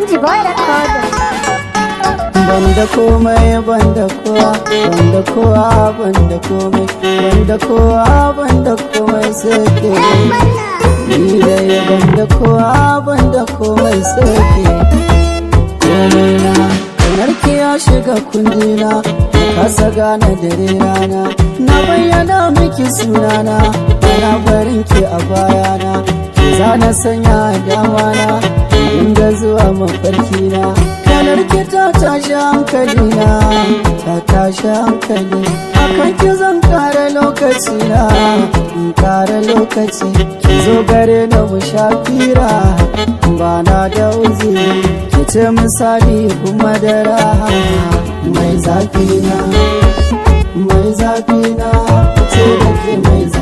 Inji boy record. Banda komai banda kowa, banda kowa banda komai, banda kowa banda komai sai ke. Ni dai banda kowa banda komai sai ke. Komai na kamar ki ya shiga kundina, kasa gane dare rana. Na bayyana miki sunana, bana barin ki a bayana. Ki zana sanya damana, inda zuwa mafarkina. Kalar ki ta tashi hankalina, ta tashi hankali. Akan ki zan kara lokaci na, in kara lokaci. Ki zo gare na mu shafira, bana da uzuri. Ki ce misali kuma da raha, mai zafi na, mai zafi na. Ce da ke mai zafi.